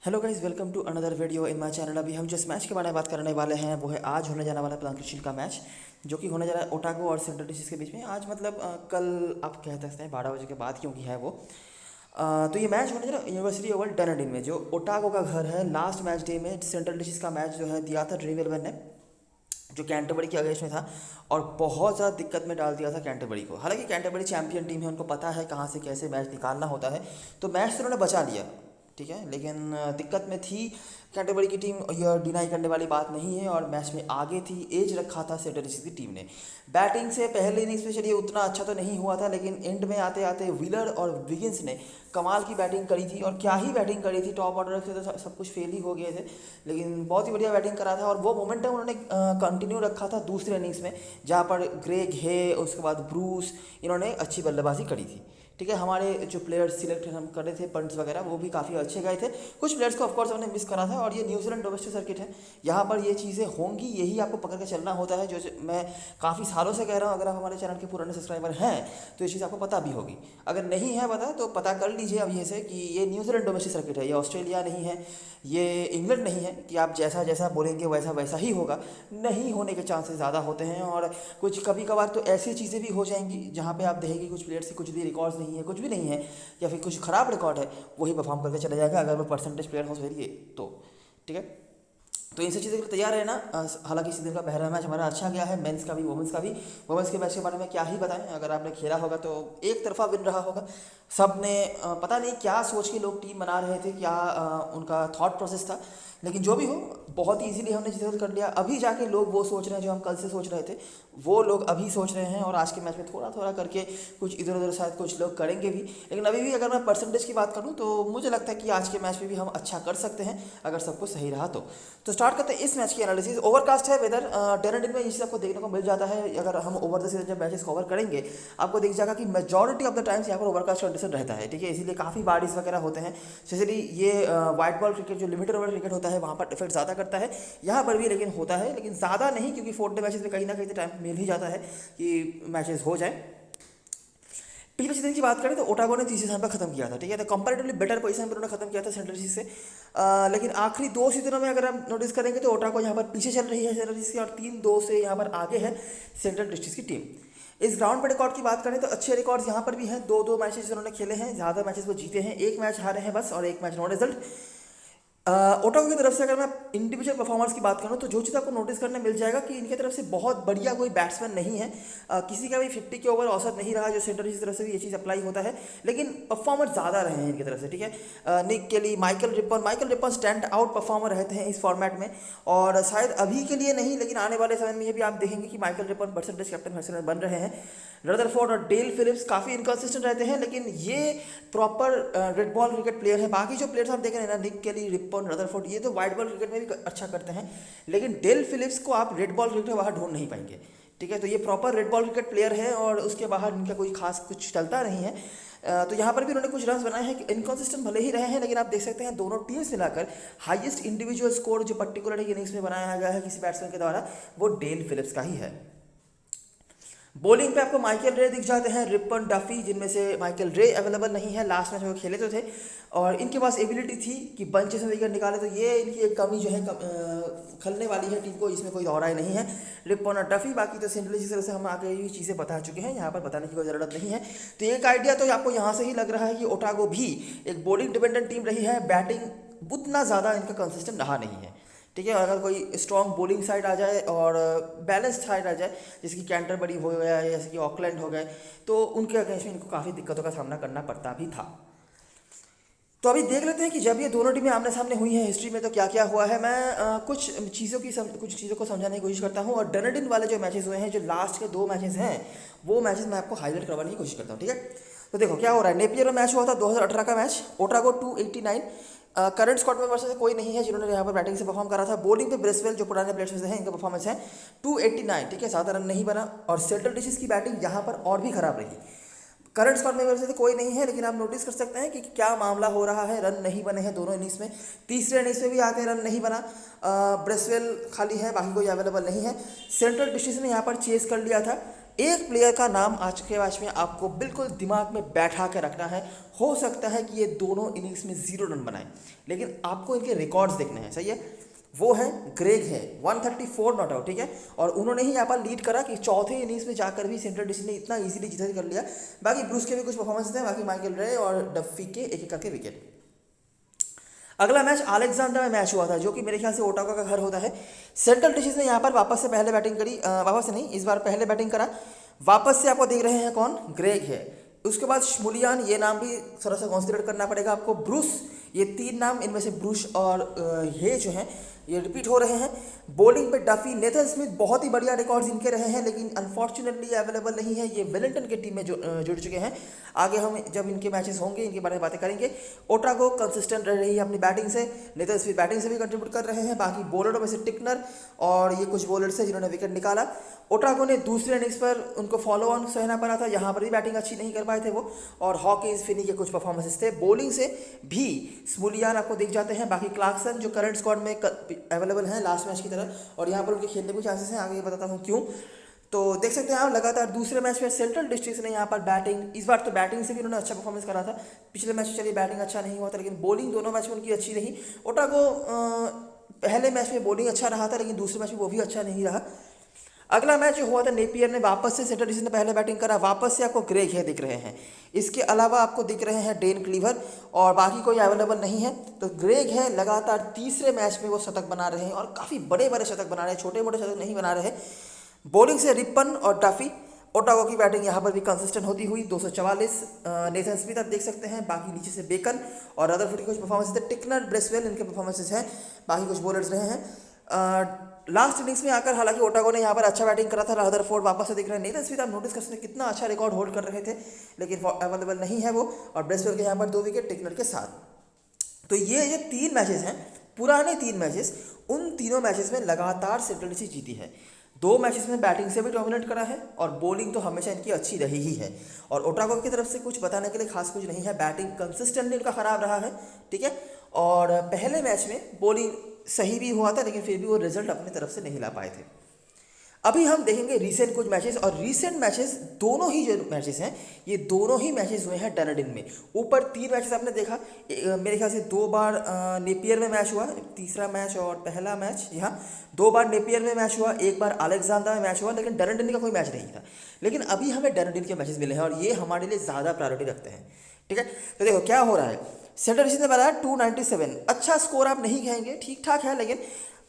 Hello guys, welcome to another video in my channel. अभी हम जिस मैच के बारे में बात करने वाले हैं वो है आज होने जाने वाला प्लांकेशिल का मैच, जो कि होने जा रहा है ओटागो और सेंट्रल डिस्ट्रिक्ट के बीच में। आज मतलब कल आप कह सकते हैं 12 बजे के बाद, क्योंकि है वो तो ये मैच होने जा रहा है यूनिवर्सिटी ओवल डनडिन में, जो ओटागो का घर है। लास्ट मैच डे में सेंट्रल डिस्ट्रिक्ट का मैच जो है दिया था ड्रीम इलेवन ने, जो कैंटरबरी के अगेंस्ट में था, और बहुत ज़्यादा दिक्कत में डाल दिया था कैंटरबरी को। हालांकि कैंटरबरी चैंपियन टीम है, उनको पता है कहाँ से कैसे मैच निकालना होता है, तो मैच तो उन्होंने बचा लिया, ठीक है। लेकिन दिक्कत में थी कैंटरबरी की टीम, यह डिनाई करने वाली बात नहीं है, और मैच में आगे थी। एज रखा था सेंट्रल डिस्ट्रिक्ट की टीम ने। बैटिंग से पहले इनिंग्स में चलिए उतना अच्छा तो नहीं हुआ था, लेकिन एंड में आते आते व्हीलर और विगिंस ने कमाल की बैटिंग करी थी, और क्या ही बैटिंग करी थी। टॉप ऑर्डर से तो सब कुछ फेल ही हो गए थे, लेकिन बहुत ही बढ़िया बैटिंग करा था। और वो मोमेंटम उन्होंने कंटिन्यू रखा था दूसरे इनिंग्स में, जहाँ पर ग्रेग हे, उसके बाद ब्रूस, इन्होंने अच्छी बल्लेबाजी करी थी, ठीक है। हमारे जो प्लेयर्स सिलेक्ट हम कर रहे थे पंट्स वगैरह, वो भी काफ़ी अच्छे गए थे। कुछ प्लेयर्स को ऑफकोर्स हमने मिस करा था, और ये न्यूजीलैंड डोमेस्टिक सर्किट है, यहाँ पर ये चीज़ें होंगी, यही आपको पकड़ के चलना होता है। जो मैं काफ़ी सालों से कह रहा हूँ, अगर आप हमारे चैनल के पुराने सब्सक्राइबर हैं तो ये चीज़ आपको पता भी होगी। अगर नहीं है पता तो पता कर लीजिए अब ये से, कि ये न्यूजीलैंड डोमेस्टिक सर्किट है, ये ऑस्ट्रेलिया नहीं है, ये इंग्लैंड नहीं है कि आप जैसा जैसा बोलेंगे वैसा वैसा ही होगा। नहीं होने के चांसेस ज़्यादा होते हैं, और कुछ कभी कभार तो ऐसी चीज़ें भी हो जाएंगी जहाँ पे आप देखेंगे कुछ प्लेयर्स की कुछ भी रिकॉर्ड्स नहीं है, कुछ भी नहीं है, या फिर कुछ ख़राब रिकॉर्ड है, वही परफॉर्म करके चला जाएगा अगर वो परसेंटेज प्लेयर हो सही तो, ठीक है। तो इन सब चीज़ों के लिए तैयार है ना। हालांकि इस दिन का पहला मैच हमारा अच्छा गया है, मेंस का भी वुमेंस का भी। वुमेंस के मैच के बारे में क्या ही बताएं, अगर आपने खेला होगा तो एक तरफा विन रहा होगा। सब ने पता नहीं क्या सोच के लोग टीम बना रहे थे, क्या उनका थॉट प्रोसेस था, लेकिन जो भी हो बहुत ईजीली हमने जीत कर लिया। अभी जाके लोग वो सोच रहे हैं जो हम कल से सोच रहे थे, वो लोग अभी सोच रहे हैं, और आज के मैच में थोड़ा थोड़ा करके कुछ इधर उधर शायद कुछ लोग करेंगे भी। लेकिन अभी भी अगर मैं परसेंटेज की बात करूं तो मुझे लगता है कि आज के मैच में भी हम अच्छा कर सकते हैं, अगर सब कुछ सही रहा तो स्टार्ट करते हैं इस मैच की एनालिसिस। ओवरकास्ट है वेदर, डनडिन में ये चीज़ आपको देखने को मिल जाता है। अगर हम ओवर द सीजन जब मैचेस कवर करेंगे, आपको दिख जाएगा कि मेजॉरिटी ऑफ द टाइम्स यहाँ पर ओवरकास्ट कंडीशन रहता है, ठीक है। इसीलिए काफ़ी बारिश वगैरह होते हैं। स्पेशली ये वाइट बॉल क्रिकेट जो लिमिटेड ओवर क्रिकेट होता है, वहाँ पर इफेक्ट ज़्यादा करता है। यहाँ पर भी लेकिन होता है, लेकिन ज़्यादा नहीं, क्योंकि 4 डे मैचेस में कहीं ना कहीं तो टाइम मिल ही जाता है कि मैचेस हो जाए। पिछले सीजन की बात करें तो ओटागो ने तीसरे स्थान पर खत्म किया था, ठीक है। तो कंपैरेटिवली बेटर पोजीशन पर उन्होंने खत्म किया था सेंट्रल डिस्ट्रिक्ट से। लेकिन आखिरी 2 सीजनों में अगर आप नोटिस करेंगे तो ओटागो यहाँ पर पीछे चल रही है सेंट्रल डिस्ट्रिक्ट से, और 3-2 से यहाँ पर आगे है सेंट्रल डिस्ट्रिक्ट की टीम। इस ग्राउंड पर रिकॉर्ड की बात करें तो अच्छे रिकॉर्ड्स यहाँ पर भी हैं। 2-2 मैचेस उन्होंने खेले हैं, ज़्यादा मैचेस वो जीते हैं, एक मैच हारे हैं बस, और एक मैच नो रिजल्ट। ओटागो की तरफ से अगर मैं इंडिविजुअल परफॉर्मेंस की बात करूं तो जो चीज़ आपको नोटिस करने मिल जाएगा कि इनकी तरफ से बहुत बढ़िया कोई बैट्समैन नहीं है। किसी का भी 50 के ओवर औसत नहीं रहा, जो सेंटर की तरफ से भी ये चीज़ अप्लाई होता है, लेकिन परफॉर्मर ज़्यादा रहे हैं इनकी तरफ से, ठीक है। निक केली, Michael Ripon stand out performer रहते हैं इस फॉर्मेट में, और शायद अभी के लिए नहीं, लेकिन आने वाले समय में ये भी आप देखेंगे कि माइकल रिपन परसेंटेज कैप्टन वैसे बन रहे हैं। रदरफोर्ड और डेल फिलिप्स काफ़ी इनकन्सिस्टेंट रहते हैं, लेकिन ये proper red ball cricket player है। बाकी जो प्लेयर्स आप देख रहे हैं ना, निक केली, रिपन, रदरफोर्ड, ये तो वाइट बॉल क्रिकेट में भी अच्छा करते हैं, लेकिन डेल फिलिप्स को आप रेड बॉल क्रिकेट में बाहर ढूंढ नहीं पाएंगे, ठीक है। तो ये proper red ball cricket player है, और उसके बाहर इनका कोई खास कुछ चलता नहीं है। तो यहाँ पर भी उन्होंने कुछ रन बनाए हैं, इनकन्सिस्टेंट भले ही रहे हैं, लेकिन आप देख सकते हैं दोनों टीम्स मिलाकर हाईएस्ट इंडिविजुअल स्कोर जो पर्टिकुलर इनिंग्स में बनाया गया है किसी बैट्समैन के द्वारा, वो डेल फिलिप्स का ही है। बॉलिंग पे आपको माइकल रे दिख जाते हैं, रिपन, डफी, जिनमें से माइकल रे अवेलेबल नहीं है, लास्ट मैच में वो खेले तो थे, और इनके पास एबिलिटी थी कि बंचेस में विकेट निकाले, तो ये इनकी एक कमी जो है खलने वाली है टीम को, इसमें कोई दौराई नहीं है। रिपन और डफी, बाकी तो सिंपली जिस तरह से हम आगे ये चीज़ें बता चुके हैं, यहाँ पर बताने की कोई ज़रूरत नहीं है। तो एक आइडिया तो आपको यहाँ से ही लग रहा है कि ओटागो भी एक बॉलिंग डिपेंडेंट टीम रही है, बैटिंग उतना ज़्यादा इनका कंसिस्टेंट रहा नहीं है, ठीक है। अगर कोई स्ट्रॉन्ग बॉलिंग साइड आ जाए और बैलेंस साइड आ जाए, जैसे कि कैंटरबरी हो गया या जैसे कि ऑकलैंड हो गए, तो उनके अगेंस्ट में इनको काफ़ी दिक्कतों का सामना करना पड़ता भी था। तो अभी देख लेते हैं कि जब ये दोनों टीमें आमने सामने हुई हैं हिस्ट्री में तो क्या क्या हुआ है। मैं कुछ चीज़ों को समझाने की कोशिश करता हूँ, और डनडिन वाले जो मैचेस हुए हैं, जो लास्ट के 2 मैचेस हैं, वो मैचेस मैं आपको हाईलाइट करवाने की कोशिश करता हूँ, ठीक है। तो देखो क्या हो रहा है। नेपियर में मैच हुआ था 2018 का मैच, ओटागो 289। करंट स्क्वाड में वर्सेस कोई नहीं है जिन्होंने यहाँ पर बैटिंग से परफॉर्म करा था। बॉलिंग पे ब्रेसवेल जो पुराने प्लेयर्स में से हैं, इनका परफॉर्मेंस है 289, ठीक है, ज़्यादा रन नहीं बना। और सेंट्रल डिस्ट्रिक्ट की बैटिंग यहाँ पर और भी खराब रही। करंट स्क्वाड में वैसे तो कोई नहीं है, लेकिन आप नोटिस कर सकते हैं कि क्या मामला हो रहा है। रन नहीं बने हैं दोनों इनिंग्स में, तीसरे इनिंग्स में भी आके रन नहीं बना। ब्रेसवेल खाली है, बाकी कोई अवेलेबल नहीं है। सेंट्रल डिस्ट्रिक्ट ने यहाँ पर चेस कर लिया था एक प्लेयर का नाम आज के मैच में आपको बिल्कुल दिमाग में बैठा के रखना है। हो सकता है कि ये दोनों इनिंग्स में 0 रन बनाए, लेकिन आपको इनके रिकॉर्ड्स देखने हैं, सही है। वो है ग्रेग है 134 नॉट आउट, ठीक है। और उन्होंने ही यहाँ पर लीड करा कि चौथे इनिंग्स में जाकर भी सेंट्रल डिस्ट्रिक्ट ने इतना इजीली जीता कर लिया। बाकी ब्रूस के भी कुछ परफॉर्मेंस थे, बाकी माइकल रे और डफी के एक एक करके विकेट। अगला मैच अलेक्जेंडर में मैच हुआ था, जो कि मेरे ख्याल से ओटावा का घर होता है। सेंट्रल डिस्ट्रिक्ट ने यहाँ पर वापस से पहले बैटिंग करी, वापस से नहीं, इस बार पहले बैटिंग करा। वापस से आपको देख रहे हैं कौन, ग्रेग है। उसके बाद श्मुलियान, ये नाम भी थोड़ा सा कंसिडर करना पड़ेगा आपको। ब्रूस, ये 3 नाम, इनमें से ब्रूस और ये जो हैं ये रिपीट हो रहे हैं। बॉलिंग पे डफी, नेथन स्मिथ, बहुत ही बढ़िया रिकॉर्ड्स इनके रहे हैं, लेकिन अनफॉर्चुनेटली अवेलेबल नहीं है। ये वेलिंगटन की टीम में जुड़ चुके हैं। आगे हम जब इनके मैचेस होंगे इनके बारे में बातें करेंगे। ओटागो कंसिस्टेंट रह रही है अपनी बैटिंग से, नेथन स्मिथ बैटिंग से भी कंट्रीब्यूट कर रहे हैं। बाकी बॉलरों में से टिकनर और ये कुछ बॉलर्स हैं जिन्होंने विकेट निकाला। ओटागो ने दूसरे इनिंग्स पर उनको फॉलो ऑन सहना पड़ा था, यहाँ पर भी बैटिंग अच्छी नहीं कर पाए थे वो। और हॉकिंस, फिनी के कुछ परफॉर्मेंसेस थे। बॉलिंग से भी स्मुलियान आपको दिख जाते हैं। बाकी क्लार्कसन जो करंट स्क्वाड में अवेलेबल हैं लास्ट मैच की तरह, और यहाँ पर उनके खेलने के चांसेस हैं, आगे बताता हूँ क्यों। तो देख सकते हैं आप, लगातार दूसरे मैच में सेंट्रल डिस्ट्रिक्ट ने यहाँ पर बैटिंग, इस बार तो बैटिंग से भी उन्होंने अच्छा परफॉर्मेंस करा था। पिछले मैच में चलिए बैटिंग अच्छा नहीं हुआ था, लेकिन बॉलिंग दोनों मैच में उनकी अच्छी रही। ओटागो पहले मैच में बॉलिंग अच्छा रहा था, लेकिन दूसरे मैच में वो भी अच्छा नहीं रहा। अगला मैच जो हुआ था, नेपियर ने वापस से सेंट्रल डिस्ट्रिक्ट ने पहले बैटिंग करा। वापस से आपको ग्रेग है दिख रहे हैं, इसके अलावा आपको दिख रहे हैं डेन क्लीवर, और बाकी कोई अवेलेबल नहीं है। तो ग्रेग है लगातार तीसरे मैच में वो शतक बना रहे हैं, और काफ़ी बड़े बड़े शतक बना रहे हैं, छोटे मोटे शतक नहीं बना रहे। बॉलिंग से रिपन और डफी। ओटागो की बैटिंग यहाँ पर भी कंसिस्टेंट होती हुई 244। नेथन स्मिथ आप देख सकते हैं, बाकी नीचे से बेकन और रदरफोर्ड के कुछ परफॉर्मेंस थे। टिकनर, ब्रेसवेल, इनके परफॉर्मेंसेस हैं। बाकी कुछ बॉलर्स रहे हैं। लास्ट इनिंग्स में आकर हालांकि ओटागो ने यहाँ पर अच्छा बैटिंग करा था। रदरफोर्ड वापस से दिख रहे हैं। नेथन स्मिथ आप नोटिस कर सकते हैं कितना अच्छा रिकॉर्ड होल्ड कर रहे थे, लेकिन अवेलेबल नहीं है वो। और ब्रेसवेल के यहाँ पर 2 विकेट टिकनर के साथ। तो ये जो 3 मैचेस हैं, पुराने 3 मैचेस, उन तीनों मैचेस में लगातार सेंट्रल डिस्ट्रिक्ट जीती है। 2 मैचेस में बैटिंग से भी डोमिनेट करा है, और बॉलिंग तो हमेशा इनकी अच्छी रही ही है। और ओटागो की तरफ से कुछ बताने के लिए खास कुछ नहीं है, बैटिंग कंसिस्टेंटली इनका खराब रहा है, ठीक है। और पहले मैच में बॉलिंग सही भी हुआ था, लेकिन फिर भी वो रिजल्ट अपनी तरफ से नहीं ला पाए थे। अभी हम देखेंगे रीसेंट कुछ मैचेस, और रीसेंट मैचेस दोनों ही जो मैचेस हैं, ये दोनों ही मैचेस हुए हैं डनडिन में। ऊपर 3 मैचेस आपने देखा, मेरे ख्याल से 2 बार नेपियर में मैच हुआ, तीसरा मैच और पहला मैच, यहाँ 2 बार नेपियर में मैच हुआ, 1 बार अलेक्जेंडर में मैच हुआ, लेकिन डनडिन का कोई मैच नहीं था। लेकिन अभी हमें डनडिन के मैचेस मिले हैं, और ये हमारे लिए ज़्यादा प्रायोरिटी रखते हैं, ठीक है। तो देखो क्या हो रहा है, सेंट्रल डिस्ट्रिक्ट ने बनाया 297, अच्छा स्कोर आप नहीं कहेंगे, ठीक ठाक है, लेकिन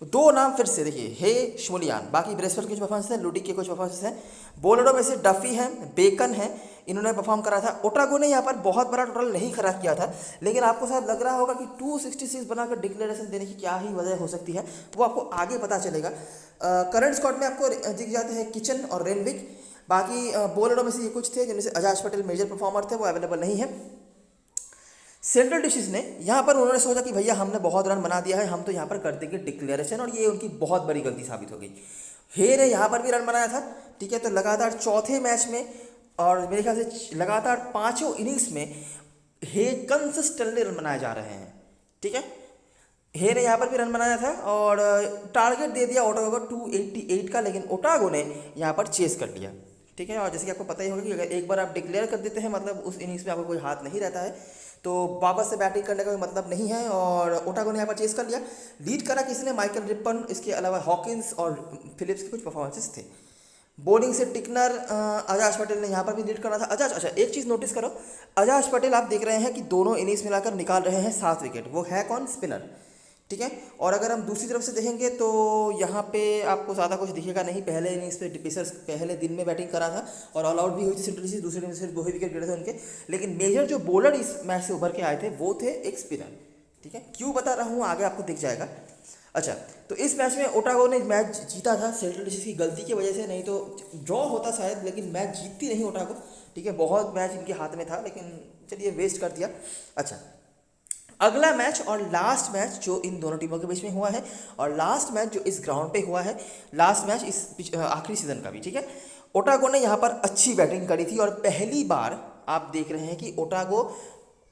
2 नाम फिर से देखिए, हे श्मुलियान, बाकी ब्रेसवेल के कुछ परफॉर्मेंस हैं, लुडी के कुछ परफॉर्मेंस हैं। बॉलरों में से डफी हैं, बेकन हैं, इन्होंने परफॉर्म करा था। ओटागो ने यहाँ पर बहुत बड़ा टोटल नहीं खराब किया था, लेकिन आपको शायद लग रहा होगा कि 266 बनाकर डिक्लेरेशन देने की क्या ही वजह हो सकती है, वो आपको आगे पता चलेगा। करंट स्क्वाड में आपको दिख जाते हैं किचन और रेनविक। बाकी बॉलरों में से ये कुछ थे, जिनमें से अजाज पटेल मेजर परफॉर्मर थे, वो अवेलेबल नहीं है। सेंट्रल डिस्ट्रिक्ट ने यहाँ पर उन्होंने सोचा कि भैया हमने बहुत रन बना दिया है, हम तो यहाँ पर कर देंगे डिक्लेरेशन, और ये उनकी बहुत बड़ी गलती साबित हो गई। हे ने यहाँ पर भी रन बनाया था, ठीक है। तो लगातार चौथे मैच में, और मेरे ख्याल से लगातार 5 इनिंग्स में हे कंसिस्टेंटली रन बनाए जा रहे हैं, ठीक है। हे ने यहाँ पर भी रन बनाया था, और टारगेट दे दिया ओटागो को 288 का, लेकिन ओटागो ने यहाँ पर चेस कर लिया, ठीक है। और जैसे कि आपको पता ही होगा कि अगर एक बार आप डिक्लेयर कर देते हैं, मतलब उस इनिंग्स में आपको कोई हाथ नहीं रहता है, तो वापस से बैटिंग करने का कोई मतलब नहीं है। और ओटागो ने यहाँ पर चेस कर लिया। लीड करा किसने, माइकल रिपन, इसके अलावा हॉकिंस और फिलिप्स के कुछ परफॉर्मेंसेस थे। बॉलिंग से टिकनर, अजाज पटेल ने यहाँ पर भी लीड करा था। अच्छा, एक चीज़ नोटिस करो, अजाज पटेल आप देख रहे हैं कि दोनों इनिंग्स मिलाकर निकाल रहे हैं 7 विकेट। वो है कौन, स्पिनर, ठीक है। और अगर हम दूसरी तरफ से देखेंगे तो यहाँ पे आपको ज़्यादा कुछ दिखेगा नहीं। पहले इनिंग्स पे पेसर्स पहले दिन में बैटिंग करा था, और ऑल आउट भी हुई थी सेंट्रल डिस्ट्रिक्ट, दूसरे इनिंग्स में 2 ही विकेट गिरे थे उनके। लेकिन मेजर जो बॉलर इस मैच से उभर के आए थे वो थे एक स्पिनर, ठीक है। क्यों बता रहा हूँ आगे आपको दिख जाएगा। अच्छा, तो इस मैच में ओटागो ने मैच जीता था सेंट्रल डिस्ट्रिक्ट की गलती की वजह से, नहीं तो ड्रॉ होता शायद, लेकिन मैच जीतती नहीं ओटागो, ठीक है। बहुत मैच इनके हाथ में था, लेकिन चलिए वेस्ट कर दिया। अच्छा, अगला मैच और लास्ट मैच जो इन दोनों टीमों के बीच में हुआ है, और लास्ट मैच जो इस ग्राउंड पे हुआ है, लास्ट मैच इस आखिरी सीजन का भी, ठीक है। ओटागो ने यहाँ पर अच्छी बैटिंग करी थी, और पहली बार आप देख रहे हैं कि ओटागो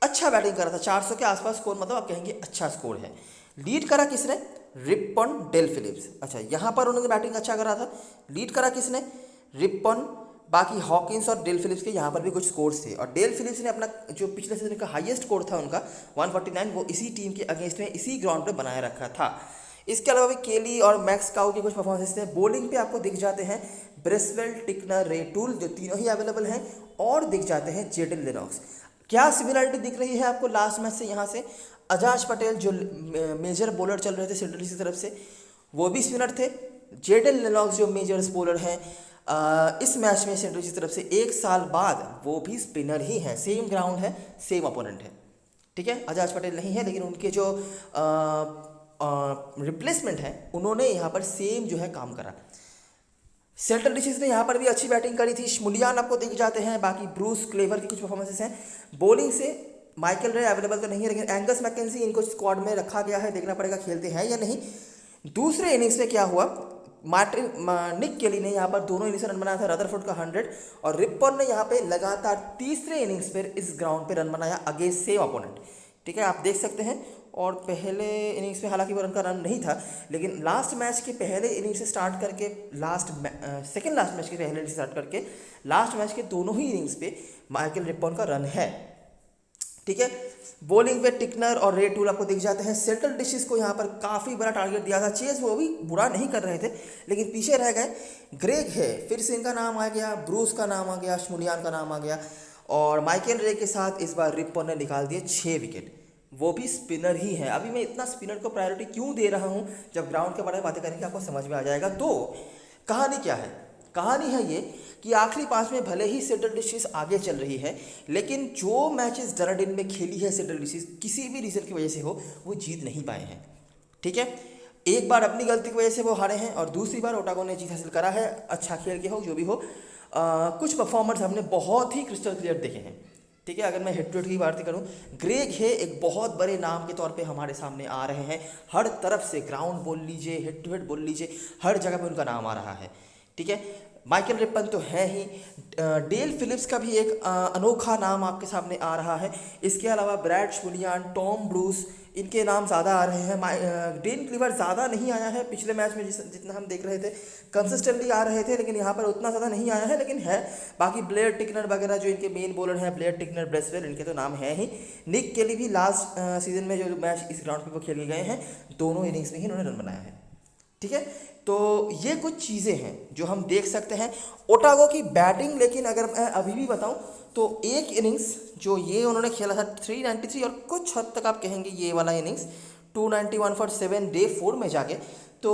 अच्छा बैटिंग करा था। 400 के आसपास स्कोर, मतलब आप कहेंगे अच्छा स्कोर है। लीड करा किसने, रिपन, डेल फिलिप्स। अच्छा, यहाँ पर उन्होंने बैटिंग अच्छा करा था। लीड करा किसने, रिपन, बाकी हॉकिंस और डेल फिलिप्स के यहाँ पर भी कुछ स्कोर्स थे, और डेल फिलिप्स ने अपना जो पिछले सीजन का हाईएस्ट स्कोर था उनका 149, वो इसी टीम के अगेंस्ट में इसी ग्राउंड पे बनाए रखा था। इसके अलावा भी केली और मैक्स काउ के कुछ परफॉर्मेंसेस थे। बॉलिंग पे आपको दिख जाते हैं ब्रेसवेल, टिकनर, रे टूल, जो तीनों ही अवेलेबल हैं, और दिख जाते हैं जेडन लेनॉक्स। क्या सिमिलरिटी दिख रही है आपको लास्ट मैच से? यहाँ से अजाज पटेल जो मेजर बॉलर चल रहे थे सेंट्रल डिस्ट्रिक्ट की तरफ से, वो भी स्पिनर थे। जेडन लेनॉक्स जो मेजर बॉलर हैं इस मैच में सेंट्रल की तरफ से 1 साल बाद, वो भी स्पिनर ही हैं। सेम ग्राउंड है, सेम अपोनेंट है, ठीक है। अजाज पटेल नहीं है, लेकिन उनके जो रिप्लेसमेंट है उन्होंने यहाँ पर सेम जो है काम करा। सेंट्रल डिस्ट्रिक्ट ने यहाँ पर भी अच्छी बैटिंग करी थी। श्मुलियान आपको दिख जाते हैं, बाकी ब्रूस क्लेवर की कुछ परफॉर्मेंसेस हैं। बॉलिंग से माइकल रे अवेलेबल तो नहीं है, लेकिन एंगस मैकेंजी इनको स्क्वाड में रखा गया है, देखना पड़ेगा खेलते हैं या नहीं। दूसरे इनिंग्स में क्या हुआ, निक केली ने यहाँ पर दोनों इनिंग्स रन बनाया था, रदरफोर्ड का 100, और रिपन ने यहाँ पे लगातार तीसरे इनिंग्स पर इस ग्राउंड पे रन बनाया अगेंस्ट सेम अपोनेंट, ठीक है, आप देख सकते हैं। और पहले इनिंग्स में हालांकि वो रन का रन नहीं था, लेकिन लास्ट मैच के पहले इनिंग्स से स्टार्ट करके सेकंड लास्ट मैच के पहले इनिंग्स से स्टार्ट करके लास्ट मैच के दोनों ही इनिंग्स पे माइकल रिपन का रन है, ठीक है। बॉलिंग पे टिकनर और रे टूल आपको दिख जाते हैं। सेंट्रल डिशेस को यहाँ पर काफ़ी बड़ा टारगेट दिया था। चेस वो भी बुरा नहीं कर रहे थे, लेकिन पीछे रह गए। ग्रेग है, फिर से इनका नाम आ गया, ब्रूस का नाम आ गया, श्मुलियान का नाम आ गया, और माइकल रे के साथ इस बार रिपन ने निकाल दिए 6 विकेट, वो भी स्पिनर ही है। अभी मैं इतना स्पिनर को प्रायोरिटी क्यों दे रहा हूँ, जब ग्राउंड के बारे में बातें करेंगे आपको समझ में आ जाएगा। तो कहानी क्या है? कहानी है ये कि आखिरी 5 में भले ही सेंट्रल डिस्ट्रिक्ट आगे चल रही है, लेकिन जो मैचेस डनाडिन में खेली है सेंट्रल डिस्ट्रिक्ट, किसी भी रीज़न की वजह से हो, वो जीत नहीं पाए हैं, ठीक है। एक बार अपनी गलती की वजह से वो हारे हैं, और दूसरी बार ओटागो ने जीत हासिल करा है। अच्छा खेल के हो, जो भी हो, कुछ परफॉर्मेंस हमने बहुत ही क्रिस्टल क्लियर देखे हैं, ठीक है। अगर मैं हेड टू हेड की बात करूं, ग्रेग है एक बहुत बड़े नाम के तौर पे हमारे सामने आ रहे हैं। हर तरफ से ग्राउंड बोल लीजिए, हेड टू हेड बोल लीजिए, हर जगह पे उनका नाम आ रहा है, ठीक है। माइकल रिपन तो है ही, डेल फिलिप्स का भी एक अनोखा नाम आपके सामने आ रहा है। इसके अलावा ब्रैड श्मुलियान, टॉम ब्रूस, इनके नाम ज़्यादा आ रहे हैं। डेन क्लीवर ज़्यादा नहीं आया है पिछले मैच में, जितना हम देख रहे थे कंसिस्टेंटली आ रहे थे, लेकिन यहाँ पर उतना ज़्यादा नहीं आया है, लेकिन है। बाकी ब्लेयर टिकनर वगैरह जो इनके मेन बॉलर हैं, ब्लेयर टिकनर, ब्रेसवेल, इनके तो नाम है ही। निक केली भी लास्ट सीजन में जो मैच इस ग्राउंड पर वो खेले गए हैं, दोनों इनिंग्स में ही इन्होंने रन बनाया है, ठीक है। तो ये कुछ चीज़ें हैं जो हम देख सकते हैं। ओटागो की बैटिंग, लेकिन अगर मैं अभी भी बताऊं तो एक इनिंग्स जो ये उन्होंने खेला था 393, और कुछ हद तक आप कहेंगे ये वाला इनिंग्स 291 फॉर 7 डे 4 में जाके तो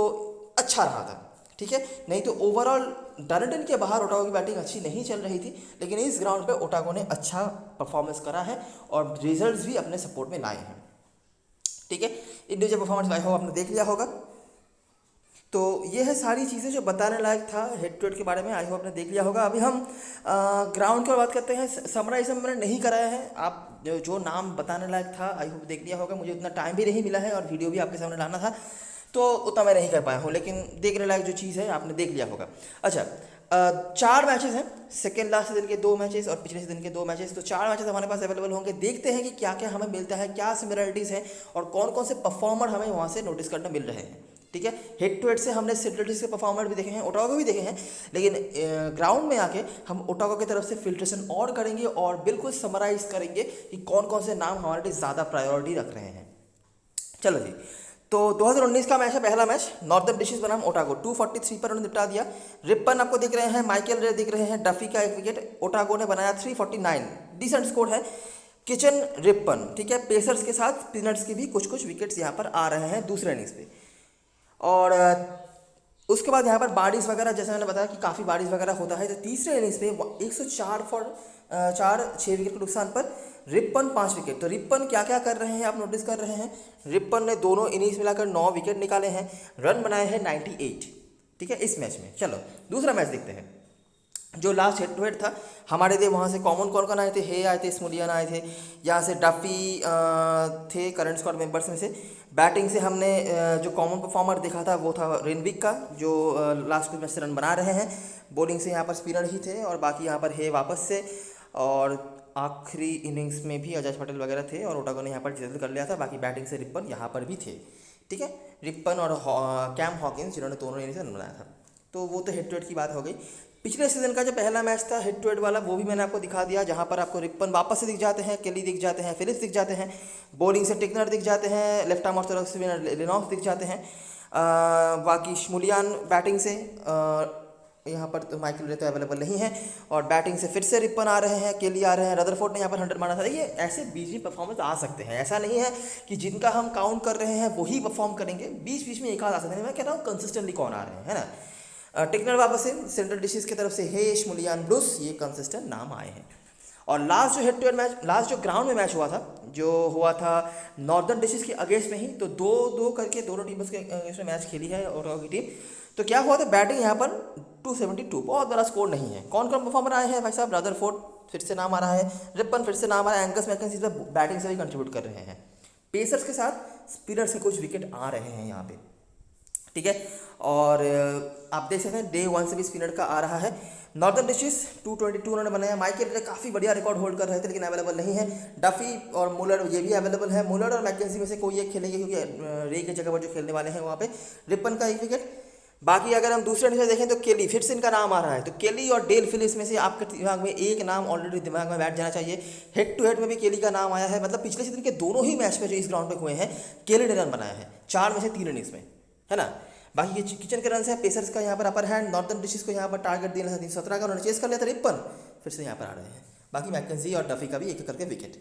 अच्छा रहा था, ठीक है। नहीं तो ओवरऑल डनाडिन के बाहर ओटागो की बैटिंग अच्छी नहीं चल रही थी, लेकिन इस ग्राउंड पे ओटागो ने अच्छा परफॉर्मेंस करा है और रिजल्ट्स भी अपने सपोर्ट में लाए हैं, ठीक है। इंडिविजुअल परफॉर्मेंस आई होप आपने देख लिया होगा। तो ये है सारी चीज़ें जो बताने लायक था हेड टू हेड के बारे में, आई होप आपने देख लिया होगा। अभी हम ग्राउंड की बात करते हैं। समराइज मैंने नहीं कराया है, आप जो नाम बताने लायक था आई होप देख लिया होगा। मुझे उतना टाइम भी नहीं मिला है और वीडियो भी आपके सामने लाना था, तो उतना मैं नहीं कर पाया हूँ, लेकिन देखने लायक जो चीज़ है आपने देख लिया होगा। अच्छा, 4 मैचेस हैं, सेकेंड लास्ट सीजन के 2 मैचेस और पिछले सीजन के 2 मैचेस, तो 4 मैचेस हमारे पास अवेलेबल होंगे। देखते हैं कि क्या क्या हमें मिलता है, क्या सिमिलरिटीज़ हैं और कौन कौन से परफॉर्मर हमें वहाँ से नोटिस करने मिल रहे हैं, ठीक है। हेड टू हेड से हमने सेंट्रल डिस्ट्रिक्ट के परफॉर्मर भी देखे हैं, ओटागो भी देखे हैं, लेकिन ग्राउंड में आके हम ओटागो की तरफ से फिल्ट्रेशन और करेंगे और बिल्कुल समराइज करेंगे कि कौन कौन से नाम हमारे लिए ज़्यादा प्रायोरिटी रख रहे हैं। चलो जी, तो 2019 का मैच है, पहला मैच नॉर्दर्न डिशेस बनाम ओटागो। 243 पर उन्होंने निपटा दिया। रिपन आपको दिख रहे हैं, माइकल रे दिख रहे हैं, डफी का 1 विकेट, ओटागो ने बनाया 349, डिसेंट स्कोर है। किचन रिपन, ठीक है। पेसर्स के साथ स्पिनर्स की भी कुछ कुछ विकेट्स यहाँ पर आ रहे हैं दूसरे इनिंग्स पे। और उसके बाद यहाँ पर बारिश वगैरह, जैसे मैंने बताया कि काफ़ी बारिश वगैरह होता है, तो तीसरे इनिंग्स में 104 फॉर 6 विकेट के नुकसान पर रिपन 5 विकेट। तो रिपन क्या क्या कर रहे हैं आप नोटिस कर रहे हैं। रिपन ने दोनों इनिंग्स मिलाकर 9 विकेट निकाले हैं, रन बनाए हैं 98, ठीक है, इस मैच में। चलो दूसरा मैच देखते हैं जो लास्ट हेड टू हेड था हमारे लिए। वहाँ से कॉमन कौन कौन आए थे, हे आए थे, स्मुलियन आए थे, यहाँ से डफी थे करंट स्क्वाड मेंबर्स में से। बैटिंग से हमने जो कॉमन परफॉर्मर देखा था वो था रेनविक का, जो लास्ट मैच से रन बना रहे हैं। बॉलिंग से यहाँ पर स्पिनर ही थे और बाकी यहाँ पर हे वापस से, और आखिरी इनिंग्स में भी अजय पटेल वगैरह थे और ओटागो ने यहाँ पर जितना कर लिया था। बाकी बैटिंग से रिपन यहाँ पर भी थे, ठीक है। रिपन और कैम हॉकिंस जिन्होंने दोनों इनिंग्स रन बनाया था। तो वो तो हेड टू हेड की बात हो गई। पिछले सीजन का जो पहला मैच था हेड टू हेड वाला, वो भी मैंने आपको दिखा दिया, जहां पर आपको रिपन वापस से दिख जाते हैं, केली दिख जाते हैं, फिलिप्स दिख जाते हैं, बॉलिंग से टिकनर दिख जाते हैं, left arm Orthodox spinner Lenox दिख जाते हैं, बाकी शमुलियान बैटिंग से यहाँ पर तो माइकल रे तो अवेलेबल नहीं है, और बैटिंग से फिर से रिपन आ रहे हैं, केली आ रहे हैं, रदरफोर्ड ने यहाँ पर 100 मारा था। देखिए ऐसे बीच में परफॉर्मेंस आ सकते हैं, ऐसा नहीं है कि जिनका हम काउंट कर रहे हैं वही परफॉर्म करेंगे, बीच बीच में एक आध आ सकते हैं। मैं कह रहा हूँ कंसिस्टेंटली कौन आ रहे हैं, है ना। टिकनर वापस से सेंट्रल डिशेस की तरफ से हेश, मुलियान, ब्लूस, ये कंसिस्टेंट नाम आए हैं। और लास्ट जो head to head match, last जो ग्राउंड में मैच हुआ था, जो हुआ था नॉर्दर्न डिशेस के अगेंस्ट में ही, तो 2-2 करके दोनों टीमों के अगेंस्ट में मैच खेली है ओटावा की टीम। तो क्या हुआ था, बैटिंग यहाँ पर 272, बहुत बड़ा स्कोर नहीं है। कौन कौन परफॉर्मर आए हैं भाई साहब, रदरफोर्ड फिर से नाम आ रहा है, रिपन फिर से नाम आ रहा है, एंगस मैकेंजी बैटिंग से भी कंट्रीब्यूट कर रहे हैं। पेसर्स के साथ स्पिनर से कुछ विकेट आ रहे हैं यहाँ पे, ठीक है। और आप देख सकते हैं डे 1 से भी स्पिनर का आ रहा है। नॉर्दर्न डिशेस 222 उन्होंने बनाया। माइकल रे काफ़ी बढ़िया रिकॉर्ड होल्ड कर रहे थे, लेकिन अवेलेबल नहीं है। डफी और मुलर ये भी अवेलेबल है। मुलर और मैकेंजी में से कोई एक खेलेंगे, क्योंकि रे की जगह पर जो खेलने वाले हैं वहाँ पे रिपन का 1 विकेट। बाकी अगर हम दूसरे डिशेस देखें तो केली फिर से इनका नाम आ रहा है। तो केली और डेल फिलिप्स में से आपके दिमाग में एक नाम ऑलरेडी दिमाग में बैठ जाना चाहिए। हेड टू हेड में भी केली का नाम आया है, मतलब पिछले सीजन के दोनों ही मैच में जो इस ग्राउंड पे हुए हैं, केली ने रन बनाया है 4 में से 3 इनिंग्स में, है ना। बाकी ये किचन के रन है। पेसर्स का यहाँ पर अपर हैंड, नॉर्दर्न डिशेस को यहाँ पर टारगेट दिया था 317 का, उन्होंने चेस कर लिया था, रिपन फिर से यहाँ पर आ रहे हैं। बाकी मैकेंजी और डफी का भी एक करके विकेट,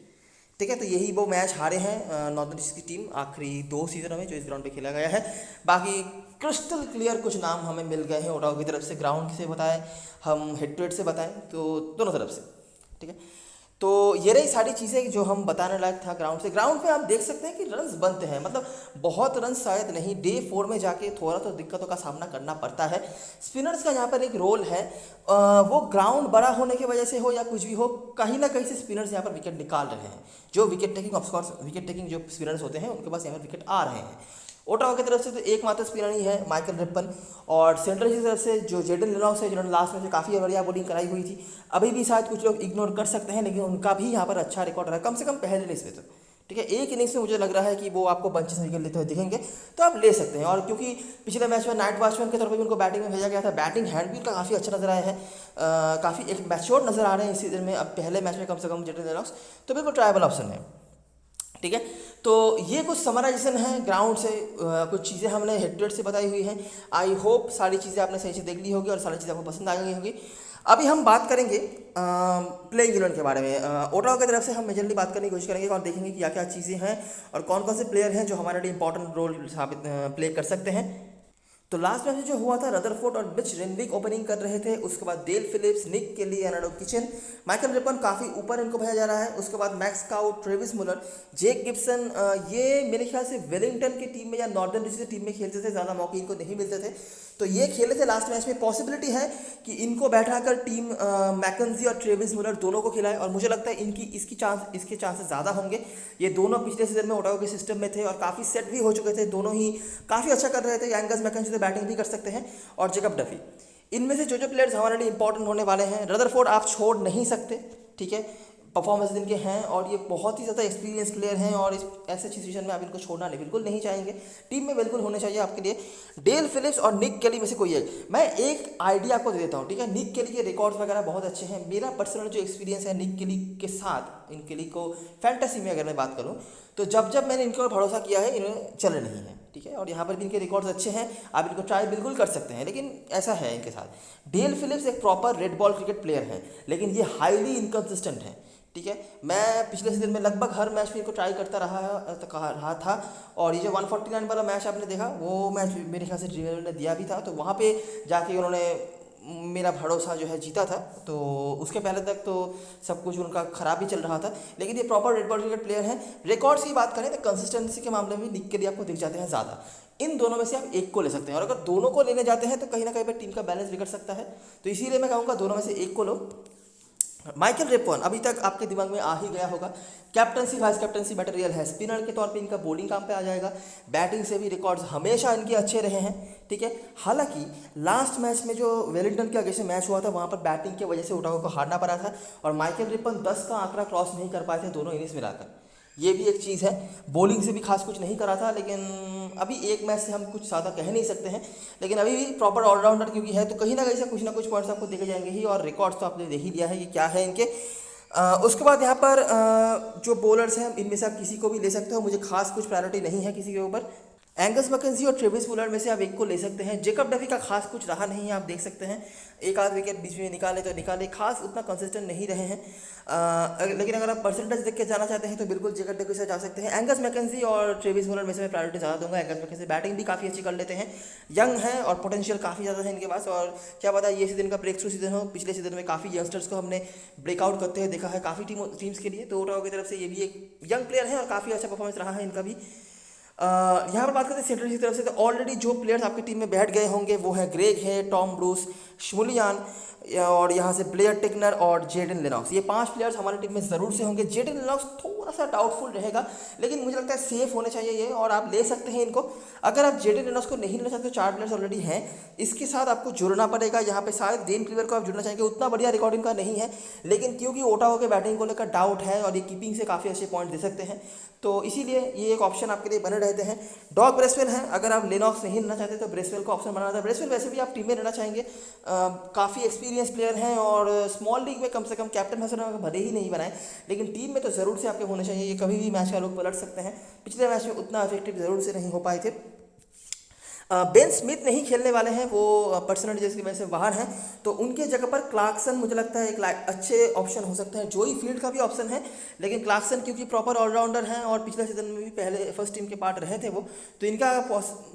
ठीक है। तो यही वो मैच हारे हैं नॉर्दर्न डिशेस की टीम आखिरी 2 सीजनों में जो इस ग्राउंड पे खेला गया है। बाकी क्रिस्टल क्लियर कुछ नाम हमें मिल गए हैं ओटावा की तरफ से, ग्राउंड से बताएं, हम हेड टू हेड से बताएं, तो दोनों तरफ से, ठीक है। तो ये रही सारी चीज़ें जो हम बताने लायक था ग्राउंड से। ग्राउंड पे आप देख सकते हैं कि रन्स बनते हैं, मतलब बहुत रन शायद नहीं, डे 4 में जाके थोड़ा तो दिक्कतों का सामना करना पड़ता है। स्पिनर्स का यहाँ पर एक रोल है, वो ग्राउंड बड़ा होने की वजह से हो या कुछ भी हो, कहीं ना कहीं से स्पिनर्स यहाँ पर विकेट निकाल रहे हैं। जो wicket taking of course wicket taking जो स्पिनर्स होते हैं उनके पास यहाँ पर विकेट आ रहे हैं। ओटावा की तरफ से तो एकमात्र स्पिनर ही है माइकल रिपन, और सेंट्रल की तरफ से जो जेडन लिनॉक्स है, जिन्होंने लास्ट में से काफ़ी बढ़िया बॉलिंग कराई हुई थी। अभी भी शायद कुछ लोग इग्नोर कर सकते हैं, लेकिन उनका भी यहाँ पर अच्छा रिकॉर्ड रहा, कम से कम पहले इनिंग्स में तो, ठीक है। एक इनिंग्स में मुझे लग रहा है कि वो आपको बंचेस विकेट लेते हुए दिखेंगे, तो आप ले सकते हैं। और क्योंकि पिछले मैच में नाइट वॉचमैन के तौर पर भी उनको बैटिंग में भेजा गया था, बैटिंग हैंड भी उनका काफ़ी अच्छा नजर आया है, काफ़ी एक मैच्योर नजर आ रहे हैं इस सीजन में। अब पहले मैच में कम से कम जेडन लिनॉक्स, तो बिल्कुल ट्रायबल ऑप्शन है, ठीक है। तो ये कुछ समराइजेशन है ग्राउंड से, कुछ चीज़ें हमने हेड टू हेड से बताई हुई हैं। आई होप सारी चीज़ें आपने सही से देख ली होगी और सारी चीज़ें आपको पसंद आ गई होगी। अभी हम बात करेंगे प्लेइंग 11 के बारे में। ओटावा की तरफ से हम मेजरली बात करने की कोशिश करेंगे और देखेंगे कि क्या क्या चीज़ें हैं और कौन कौन से प्लेयर हैं जो हमारे लिए इंपॉर्टेंट रोल साबित प्ले कर सकते हैं। तो लास्ट मैच जो हुआ था, रदरफोर्ड और बिच रेनविक ओपनिंग कर रहे थे, उसके बाद डेल फिलिप्स, निक केली, एनाडो किचन, माइकल रिपन काफ़ी ऊपर इनको भेजा जा रहा है। उसके बाद मैक्स काउट, ट्रेविस मुलर, जेक गिब्सन, ये मेरे ख्याल से वेलिंगटन की टीम में या नॉर्दर्न डिस्ट्रिक्ट की टीम में खेलते थे, ज़्यादा मौके इनको नहीं मिलते थे, तो ये खेले थे लास्ट मैच में। पॉसिबिलिटी है कि इनको बैठाकर टीम मैकेंजी और ट्रेविस मुलर दोनों को खिलाए, और मुझे लगता है इसके चांसेस ज़्यादा होंगे। ये दोनों पिछले सीजन में ओटावा के सिस्टम में थे और काफ़ी सेट भी हो चुके थे, दोनों ही काफ़ी अच्छा कर रहे थे। एंगस मैकेंजी तो बैटिंग भी कर सकते हैं, और जेकब डफी। इनमें से जो जो प्लेयर्स हमारे लिए इंपॉर्टेंट होने वाले हैं, रदरफोर्ड आप छोड़ नहीं सकते, ठीक है, परफॉर्मेंस इनके हैं और ये बहुत ही ज़्यादा एक्सपीरियंस प्लेयर हैं, और इस ऐसे सिचुएशन में आप इनको छोड़ना नहीं बिल्कुल नहीं चाहेंगे, टीम में बिल्कुल होने चाहिए आपके लिए। डेल फिलिप्स और निक केली में से कोई एक, मैं एक आइडिया आपको दे देता हूँ, ठीक है। निक केली के रिकॉर्ड्स वगैरह बहुत अच्छे हैं। मेरा पर्सनल जो एक्सपीरियंस है निक केली के साथ, इन केली को फैंटेसी में अगर मैं बात करूँ, तो जब मैंने इनके ऊपर भरोसा किया है, इन्हें चले नहीं है, ठीक है। और यहाँ पर भी इनके रिकॉर्ड्स अच्छे हैं, आप इनको ट्राई बिल्कुल कर सकते हैं, लेकिन ऐसा है इनके साथ। डेल फिलिप्स एक proper red ball cricket player है, लेकिन ये हाईली इनकन्सिस्टेंट है, ठीक है। मैं पिछले सीजन में लगभग हर मैच में इनको ट्राई करता रहा था, और ये जो 149 वाला मैच आपने देखा, वो मैच मेरे ख्याल से ड्रीमर ने दिया भी था, तो वहाँ पे जाके उन्होंने मेरा भरोसा जो है जीता था। तो उसके पहले तक तो सब कुछ उनका ख़राब ही चल रहा था, लेकिन ये proper red ball cricket player हैं। रिकॉर्ड्स की बात करें तो कंसिस्टेंसी के मामले में निक के लिए आपको दिख जाते हैं ज़्यादा। इन दोनों में से आप एक को ले सकते हैं, और अगर दोनों को लेने जाते हैं तो कहीं ना कहीं पर टीम का बैलेंस बिगड़ सकता है, तो इसीलिए मैं कहूँगा दोनों में से एक को लो। माइकल रिपन अभी तक आपके दिमाग में आ ही गया होगा, कैप्टनसी वाइस कैप्टनसी मटेरियल है, स्पिनर के तौर पे इनका बॉलिंग काम पे आ जाएगा, बैटिंग से भी रिकॉर्ड्स हमेशा इनके अच्छे रहे हैं, ठीक है। हालांकि लास्ट मैच में जो वेलिंगटन के अगेंस्ट मैच हुआ था, वहाँ पर बैटिंग की वजह से ओटावा को हारना पड़ा था, और माइकल रिपन 10 का आंकड़ा क्रॉस नहीं कर पाए थे दोनों इनिंग्स मिलाकर, ये भी एक चीज़ है। बॉलिंग से भी खास कुछ नहीं करा था, लेकिन अभी एक मैच से हम कुछ ज़्यादा कह नहीं सकते हैं, लेकिन अभी भी प्रॉपर ऑलराउंडर क्योंकि है, तो कहीं ना कुछ पॉइंट्स आपको देखे जाएंगे ही, और रिकॉर्ड्स तो आपने देख ही लिया है कि क्या है इनके। उसके बाद यहाँ पर जो बॉलर्स हैं इनमें से आप किसी को भी ले सकते हो, मुझे खास कुछ प्रायोरिटी नहीं है किसी के ऊपर। एंगस मैकेंजी और ट्रेविस वुलर में से आप एक को ले सकते हैं। जेकब डफी का खास कुछ रहा नहीं है, आप देख सकते हैं एक आध विकेट बीच में निकाले तो निकाले, खास उतना कंसिस्टेंट नहीं रहे हैं। लेकिन अगर आप परसेंटेज देख के जाना चाहते हैं तो बिल्कुल जेकब डफी से जा सकते हैं। एंगस मैकेंजी और ट्रेविस वुलर में से मैं प्रायोरिटी ज़्यादा दूंगा। एंगस मैकेंजी बैटिंग भी काफ़ी अच्छी कर लेते हैं, यंग हैं और पोटेंशियल काफ़ी ज़्यादा है इनके पास, और क्या पता ये सीजन का ब्रेक थ्रू सीजन हो। पिछले सीजन में काफ़ी यंगस्टर्स को हमने ब्रेकआउट करते हुए देखा है काफ़ी टीम्स के लिए, तो ओटावा की तरफ से ये भी एक यंग प्लेयर है और काफ़ी अच्छा परफॉर्मेंस रहा है इनका भी। यहाँ पर बात करते हैं सेंट्रल की तरफ से, तो ऑलरेडी जो प्लेयर्स आपकी टीम में बैठ गए होंगे वो है ग्रेग है, टॉम ब्रूस, श्मुलियान, और यहाँ से ब्लेयर टिकनर और जेडन लेनॉक्स। ये 5 प्लेयर्स हमारी टीम में ज़रूर से होंगे। जेडन लेनॉक्स थोड़ा सा डाउटफुल रहेगा, लेकिन मुझे लगता है सेफ होने चाहिए ये, और आप ले सकते हैं इनको। अगर आप जेडन लेनॉक्स को नहीं लेना चाहते तो 4 प्लेयर्स ऑलरेडी हैं, इसके साथ आपको जुड़ना पड़ेगा। यहाँ पे शायद डेन क्लीवर को आप जुड़ना चाहेंगे, उतना बढ़िया रिकॉर्डिंग का नहीं है, लेकिन क्योंकि ओटावा के बैटिंग को लेकर डाउट है और ये कीपिंग से काफ़ी अच्छे पॉइंट दे सकते हैं, तो इसीलिए ये एक ऑप्शन आपके लिए बने रहते हैं। डॉग ब्रेसवेल है, अगर आप लेनॉक्स नहीं लेना चाहते तो ब्रेसवेल का ऑप्शन बना रहता है। ब्रेसवेल वैसे भी आप टीम में लेना चाहेंगे, काफ़ी एक्सपीरियंस प्लेयर हैं, और स्मॉल लीग में कम से कम कैप्टन हसन भले ही नहीं बनाए, लेकिन टीम में तो ज़रूर से आपके होने चाहिए। ये कभी भी मैच का रुख पलट सकते हैं। पिछले मैच में उतना इफेक्टिव ज़रूर से नहीं हो पाए थे। बेन स्मिथ नहीं खेलने वाले हैं, वो पर्सनल डिजीज की वजह से बाहर हैं, तो उनके जगह पर क्लार्कसन मुझे लगता है एक अच्छे ऑप्शन हो सकते हैं। जोई फील्ड का भी ऑप्शन है, लेकिन क्लार्कसन क्योंकि प्रॉपर ऑलराउंडर हैं और पिछले सीजन में भी पहले फर्स्ट टीम के पार्ट रहे थे वो, तो इनका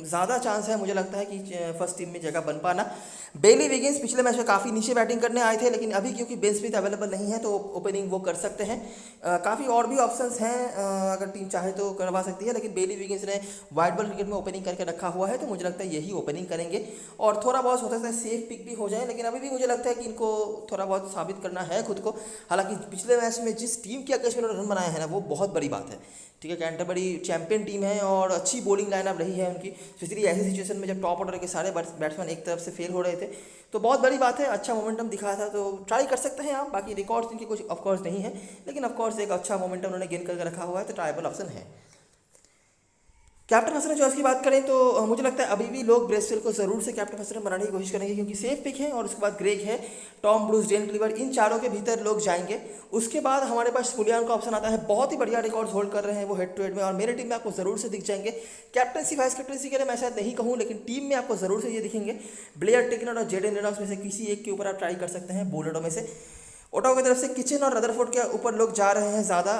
ज़्यादा चांस है मुझे लगता है कि फर्स्ट टीम में जगह बन पाना। बेली विगिंस पिछले मैच में काफ़ी नीचे बैटिंग करने आए थे, लेकिन अभी क्योंकि बेन स्मिथ अवेलेबल नहीं है तो ओपनिंग वो कर सकते हैं। काफ़ी और भी ऑप्शंस हैं, अगर टीम चाहे तो करवा सकती है, लेकिन बेली विगिंस ने वाइट बॉल क्रिकेट में ओपनिंग करके रखा हुआ है, तो मुझे लगता है यही ओपनिंग करेंगे, और थोड़ा बहुत हो सकता है सेफ पिक भी हो जाए, लेकिन अभी भी मुझे लगता है कि इनको थोड़ा बहुत साबित करना है खुद को। हालांकि पिछले मैच में जिस टीम के अगेंस्ट में उन्होंने रन बनाए हैं ना, वो बहुत बड़ी बात है। ठीक है, कैंटरबरी चैंपियन टीम है और अच्छी बॉलिंग लाइनअप रही है उनकी, स्पेशली ऐसी सिचुएशन में जब टॉप ऑर्डर के सारे बैट्समैन एक तरफ से फेल हो रहे थे, तो बहुत बड़ी बात है। अच्छा मोमेंटम दिखाया था, तो ट्राई कर सकते हैं आप। बाकी रिकॉर्ड्स इनके कुछ ऑफकोर्स नहीं है, लेकिन ऑफकोर्स एक अच्छा मोमेंटम उन्होंने गेन करके रखा हुआ है, तो ट्रायबल ऑप्शन है। कैप्टन हसन चॉइस की बात करें तो मुझे लगता है अभी भी लोग ब्रेसवेल को ज़रूर से कैप्टन हसन बनाने की कोशिश करेंगे, क्योंकि सेफ पिक है, और उसके बाद ग्रेग है, टॉम ब्रूस, डेन क्लीवर, इन चारों के भीतर लोग जाएंगे। उसके बाद हमारे पास स्मुलियान का ऑप्शन आता है, बहुत ही बढ़िया रिकॉर्ड्स होल्ड कर रहे हैं वो हेड टू हेड में, और मेरे टीम में आपको ज़रूर से दिख जाएंगे। कैप्टनसी वाइस कैप्टनसी के लिए मैं शायद नहीं कहूँ, लेकिन टीम में आपको ज़रूर से ये दिखेंगे। ब्लेयर टिकनर और जेडन लेनॉक्स में से किसी एक के ऊपर आप ट्राई कर सकते हैं बॉलरों में से। ओटावा की तरफ से किचन और रदरफोर्ड के ऊपर लोग जा रहे हैं ज़्यादा।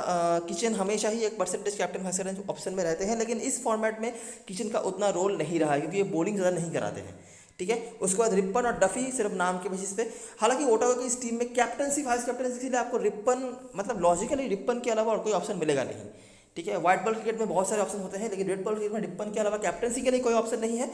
किचन हमेशा ही एक परसेंटेज कैप्टन फैसर ऑप्शन में रहते हैं, लेकिन इस फॉर्मेट में किचन का उतना रोल नहीं रहा है, क्योंकि ये बॉलिंग ज़्यादा नहीं कराते हैं। ठीक है, उसके बाद रिप्पन और डफी सिर्फ नाम के बेसिस पे। हालांकि ओटावा की इस टीम में कैप्टनसी वाइस कैप्टनसी के लिए आपको रिप्पन, मतलब लॉजिकली रिप्पन के अलावा और कोई ऑप्शन मिलेगा नहीं। ठीक है, व्हाइट बॉल क्रिकेट में बहुत सारे ऑप्शन होते हैं, लेकिन रेड बॉल क्रिकेट में रिप्पन के अलावा कैप्टनसी के लिए कोई ऑप्शन नहीं है।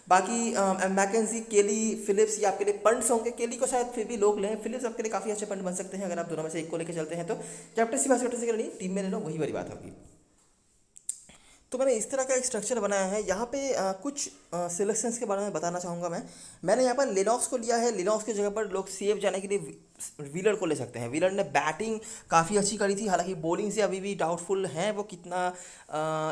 बाकी मैकेंजी, केली, फिलिप्स ये आपके लिए पंड्स होंगे। केली को शायद फिर भी लोग लें, फिलिप्स आपके लिए काफ़ी अच्छे पंड बन सकते हैं अगर आप दोनों में से एक को लेकर चलते हैं तो। कैप्टनसी वाइस कैप्टनसी के लिए नहीं, टीम में ले लो, वही बड़ी बात होगी। तो मैंने इस तरह का एक स्ट्रक्चर बनाया है। यहाँ पे कुछ सिलेक्शंस के बारे में बताना चाहूँगा मैंने यहाँ पर लेनॉक्स को लिया है। लेनॉक्स की जगह पर लोग सेव जाने के लिए व्हीलर को ले सकते हैं। व्हीलर ने बैटिंग काफ़ी अच्छी करी थी, हालांकि बॉलिंग से अभी भी डाउटफुल हैं वो कितना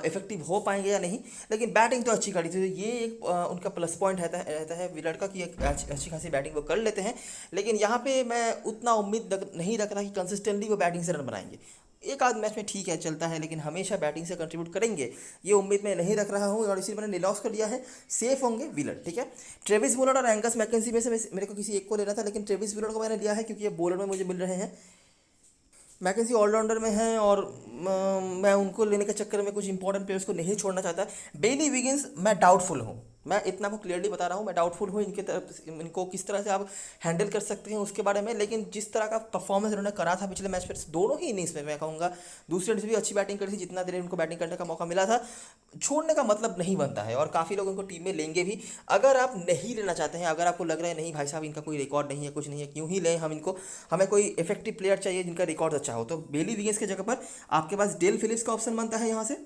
इफेक्टिव हो पाएंगे या नहीं, लेकिन बैटिंग तो अच्छी करी थी, तो ये एक उनका प्लस पॉइंट रहता है व्हीलर का, कि एक अच्छी खासी बैटिंग वो कर लेते हैं। लेकिन यहाँ पे मैं उतना उम्मीद नहीं रख रहा कि कंसिस्टेंटली वो बैटिंग से रन बनाएंगे। एक आध मैच में ठीक है चलता है, लेकिन हमेशा बैटिंग से कंट्रीब्यूट करेंगे ये उम्मीद मैं नहीं रख रहा हूँ, और इसी मैंने लेनॉक्स को लिया है। सेफ होंगे व्हीलर। ठीक है, ट्रेविस वुलर और एंगस मैकेंजी में से मेरे को किसी एक को लेना था, लेकिन ट्रेविस वुलर को मैंने लिया है क्योंकि ये बॉलर में मुझे मिल रहे हैं। मैकेंजी ऑलराउंडर में हैं, और मैं उनको लेने के चक्कर में कुछ इंपॉर्टेंट प्लेयर्स को नहीं छोड़ना चाहता। बेली विगिंस मैं डाउटफुल हूँ, मैं इतना को क्लियरली बता रहा हूँ, मैं डाउटफुल हूँ इनके तरफ, इनको किस तरह से आप हैंडल कर सकते हैं उसके बारे में। लेकिन जिस तरह का परफॉर्मेंस इन्होंने करा था पिछले मैच पर, दोनों ही इनिंग्स में मैं कहूँगा, दूसरे इनिंग्स भी अच्छी बैटिंग करी थी, जितना देर इनको बैटिंग करने का मौका मिला था छोड़ने का मतलब नहीं बनता है, और काफ़ी लोग इनको टीम में लेंगे भी। अगर आप नहीं लेना चाहते हैं, अगर आपको लग रहा है नहीं भाई साहब इनका कोई रिकॉर्ड नहीं है, कुछ नहीं है, क्यों ही लें हम इनको, हमें कोई इफेक्टिव प्लेयर चाहिए जिनका रिकॉर्ड अच्छा हो, तो बेली विगिंस की जगह पर आपके पास डेल फिलिप्स का ऑप्शन बनता है यहाँ से,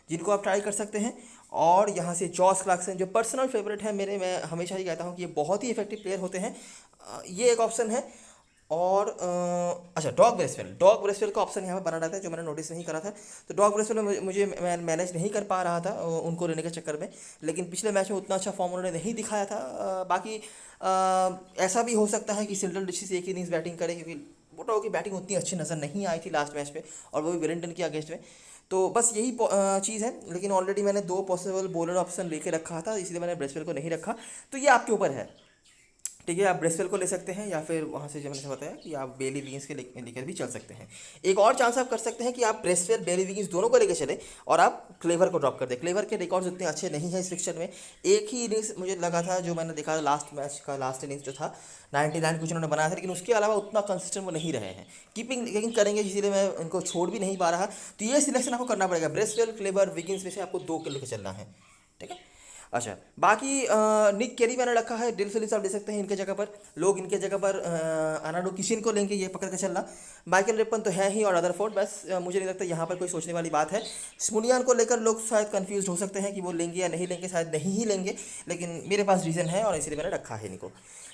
जिनको आप ट्राई कर सकते हैं। और यहाँ से जॉस क्लार्कसन जो पर्सनल फेवरेट है मेरे, मैं हमेशा ही कहता हूँ कि ये बहुत ही इफेक्टिव प्लेयर होते हैं, ये एक ऑप्शन है। और अच्छा, डॉग ब्रेसवेल का ऑप्शन यहाँ पे बना रहता है जो मैंने नोटिस नहीं करा था। तो डॉग ब्रेसवेल में मुझे मैं मैनेज नहीं कर पा रहा था उनको लेने के चक्कर में। लेकिन पिछले मैच में उतना अच्छा फॉर्म उन्होंने नहीं दिखाया था। बाकी ऐसा भी हो सकता है कि सिल्टन डिशीज एक ही इनिंग्स बैटिंग करे, क्योंकि वोटाओ की बैटिंग उतनी अच्छी नज़र नहीं आई थी लास्ट मैच पे, और वो भी वेलिंगटन के अगेंस्ट में। तो बस यही चीज़ है। लेकिन ऑलरेडी मैंने 2 पॉसिबल बॉलर ऑप्शन लेके रखा था, इसलिए मैंने ब्रेसवेल को नहीं रखा। तो ये आपके ऊपर है, ठीक है। आप ब्रेसवेल को ले सकते हैं, या फिर वहाँ से जो मैंने बताया कि आप बेली विगिंस के लेकर भी चल सकते हैं। एक और चांस आप कर सकते हैं कि आप ब्रेसवेल बेली विगिंस दोनों को लेकर चले और आप क्लेवर को ड्रॉप कर दें। क्लेवर के रिकॉर्ड्स उतने अच्छे नहीं हैं इस फिक्चर में। एक ही इनिंग्स मुझे लगा था जो मैंने देखा लास्ट मैच का, लास्ट इनिंग्स जो था 99 कुछ उन्होंने बनाया था, लेकिन उसके अलावा उतना कंसिस्टेंट वो नहीं रहे हैं। कीपिंग लेकिन करेंगे, इसीलिए मैं इनको छोड़ भी नहीं पा रहा। तो ये सिलेक्शन आपको करना पड़ेगा, ब्रेसवेल क्लेवर विगिंस में से आपको 2 को लेकर चलना है, ठीक है। अच्छा, बाकी निक केरी मैंने रखा है, डिल फिलिप्स आप ले सकते हैं इनके जगह पर। लोग इनके जगह पर अनाडो किशिन को लेंगे, ये पकड़ के चलना। माइकल रेपन तो है ही, और रदरफोर्ड, बस मुझे नहीं लगता यहाँ पर कोई सोचने वाली बात है। स्मुनियान को लेकर लोग शायद कंफ्यूज हो सकते हैं कि वो लेंगे या नहीं लेंगे, शायद नहीं ही लेंगे, लेकिन मेरे पास रीज़न है और इसलिए मैंने रखा है इनको।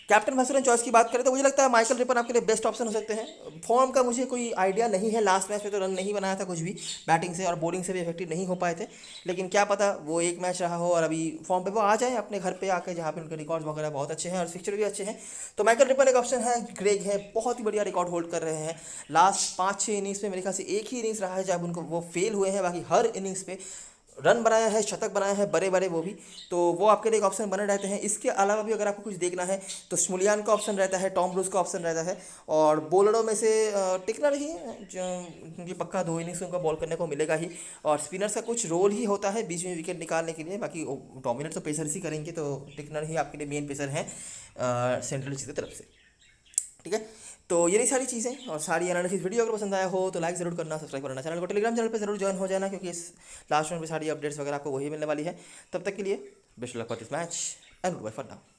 कैप्टन वर्सेस चॉइस की बात करें तो मुझे लगता है माइकल रेपन आपके लिए बेस्ट ऑप्शन हो सकते हैं। फॉर्म का मुझे कोई आइडिया नहीं है, लास्ट मैच में तो रन नहीं बनाया था कुछ भी, बैटिंग से और बॉलिंग से भी इफेक्टिव नहीं हो पाए थे। लेकिन क्या पता वो एक मैच रहा हो और अभी फॉर्म पे वो आ जाए अपने घर पे आके, जहाँ पे उनके रिकॉर्ड्स वगैरह बहुत अच्छे हैं और फिक्चर भी अच्छे हैं। तो माइकल रेपन एक ऑप्शन है। ग्रेग है, बहुत ही बढ़िया रिकॉर्ड होल्ड कर रहे हैं। लास्ट 5-6 इनिंग्स में मेरे ख्याल से एक ही इनिंग्स रहा है जब उनको वो फेल हुए हैं, बाकी हर इनिंग्स पे रन बनाया है, शतक बनाया है, बड़े बड़े वो भी। तो वो आपके लिए एक ऑप्शन बने रहते हैं। इसके अलावा भी अगर आपको कुछ देखना है तो स्मुलियान का ऑप्शन रहता है, टॉम ब्रूस का ऑप्शन रहता है। और बॉलरों में से टिकनर ही जो, क्योंकि पक्का 2 इनिंग्स उनका बॉल करने को मिलेगा ही, और स्पिनर्स का कुछ रोल ही होता है बीच में विकेट निकालने के लिए। बाकी डोमिनेट तो पेसर्स ही करेंगे, तो टिकनर ही आपके लिए मेन पेसर हैं सेंट्रल की तरफ से, ठीक है। तो ये नहीं सारी चीज़ें और सारी एनालिसिस वीडियो अगर पसंद आया हो तो लाइक ज़रूर करना, सब्सक्राइब करना, चैनल को टेलीग्राम चैनल पे ज़रूर ज्वाइन हो जाना, क्योंकि इस लास्ट में भी सारी अपडेट्स वगैरह आपको वही मिलने वाली है। तब तक के लिए best luck for this match and goodbye for now.